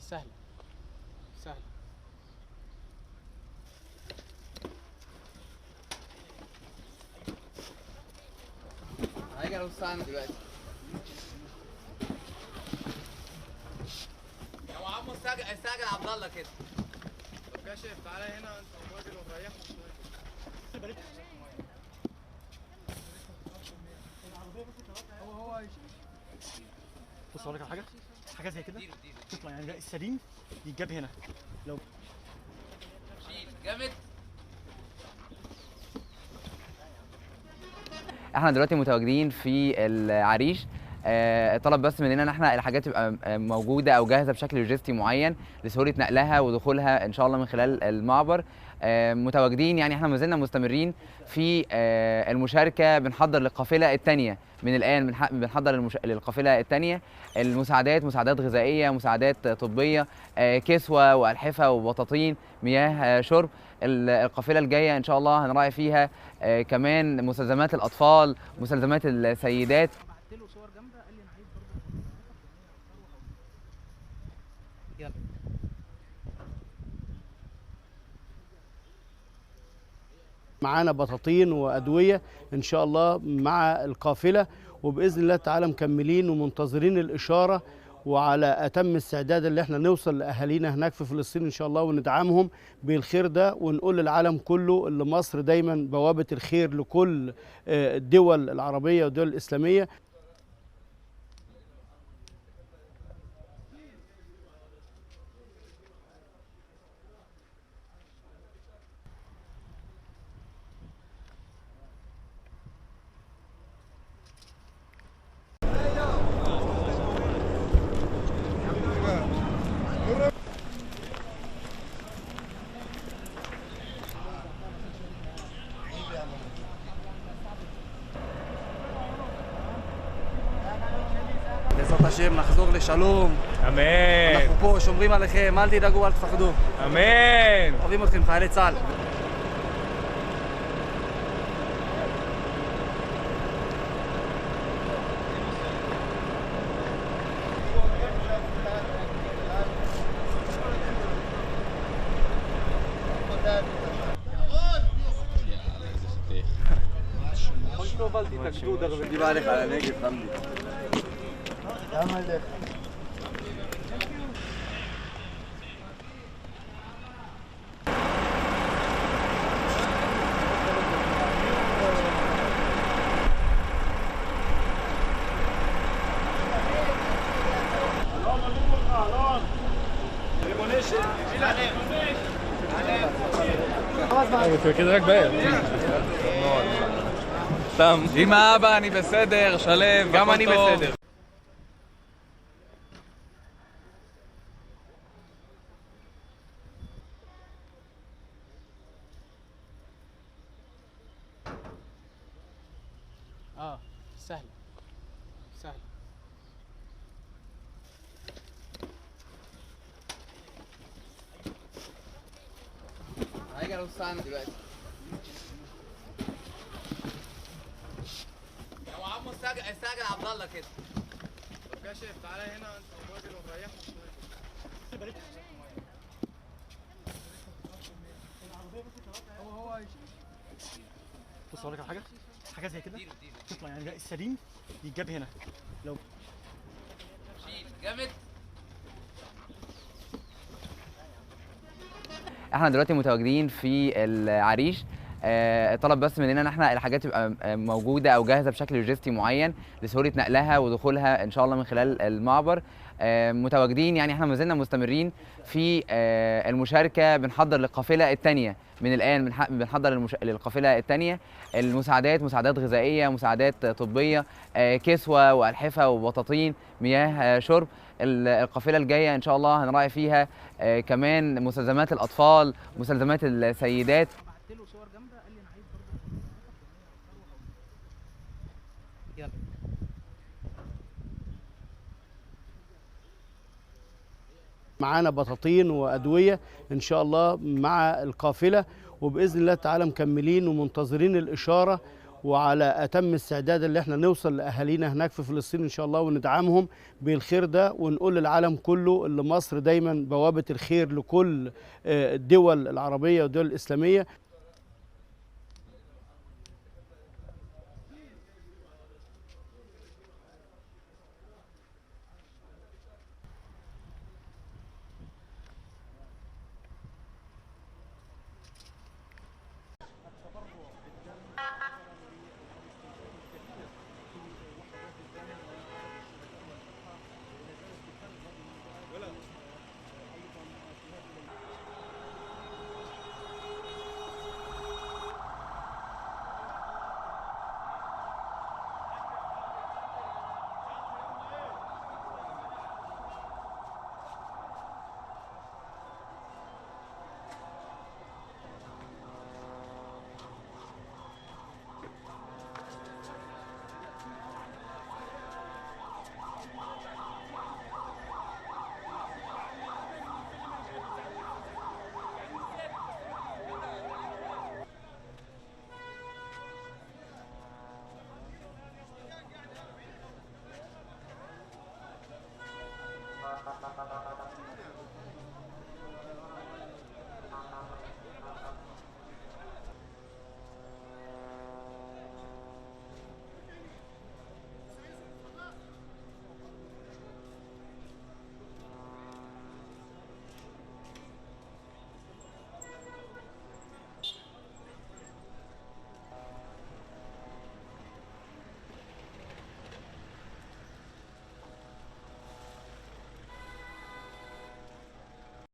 سهلة سهلة. هيجي نص ساعة دلوقتي. يا عم استعجل عبد الله كده. طب كاشف تعالى هنا انت الراجل وريحه شوية. بص اقول لك على حاجة زي كده تطلع يعني ده السليم يتجاب هنا لو شيل جامد. احنا دلوقتي متواجدين في العريش. طلب بس مننا ان احنا الحاجات تبقى موجوده او جاهزه بشكل لوجستي معين لسهوله نقلها ودخولها ان شاء الله من خلال المعبر. متواجدين يعني احنا ما زلنا مستمرين في المشاركه، بنحضر للقافله الثانيه من الان، بنحضر للقافله الثانيه المساعدات، مساعدات غذائيه، مساعدات طبيه، كسوه والحفه وبطاطين، مياه شرب. القافله الجايه ان شاء الله هنراعي فيها كمان مستلزمات الاطفال، مستلزمات السيدات. بعت له صور جامده قال لي انا عايز برضه يلا. معانا بطاطين وأدوية إن شاء الله مع القافلة، وبإذن الله تعالى مكملين ومنتظرين الإشارة، وعلى أتم استعداد اللي احنا نوصل لأهالينا هناك في فلسطين إن شاء الله وندعمهم بالخير ده، ونقول للعالم كله اللي مصر دايما بوابة الخير لكل الدول العربية والدول الإسلامية. בעזרת השם נחזור לשלום. אמן. אנחנו פה שומרים עליכם, אל תדאגו, אל תפחדו. אמן. אוהבים אתכם חיילי צה"ל. دي بقى عليك على نجف حمدي. כדרק בער. סתם. עם האבא אני בסדר, שלם, גם אני בסדר. سهلة سهلة. هيجي نص ساعة دلوقتي. يا عم استعجل عبد الله كده. طب كاشف تعالى هنا انت الراجل وريحه شوية. بص اقول لك على حاجة زي كده تطلع يعني ده السليم يتجاب هنا لو شيل جامد. احنا دلوقتي متواجدين في العريش. طلب بس مننا ان احنا الحاجات تبقى موجوده او جاهزه بشكل لوجستي معين لسهوله نقلها ودخولها ان شاء الله من خلال المعبر. متواجدين يعني احنا ما زلنا مستمرين في المشاركه، بنحضر للقافله الثانيه من الان، بنحضر للقافله الثانيه المساعدات، مساعدات غذائيه، مساعدات طبيه، كسوه والحفه وبطاطين، مياه شرب. القافله الجايه ان شاء الله هنراعي فيها كمان مستلزمات الاطفال، مستلزمات السيدات. بعت له صور جامده قال لي انا عايز برضه يلا. معانا بطاطين وأدوية إن شاء الله مع القافلة، وبإذن الله تعالى مكملين ومنتظرين الإشارة، وعلى أتم استعداد اللي احنا نوصل لأهالينا هناك في فلسطين إن شاء الله وندعمهم بالخير ده، ونقول للعالم كله اللي مصر دايما بوابة الخير لكل الدول العربية والدول الإسلامية.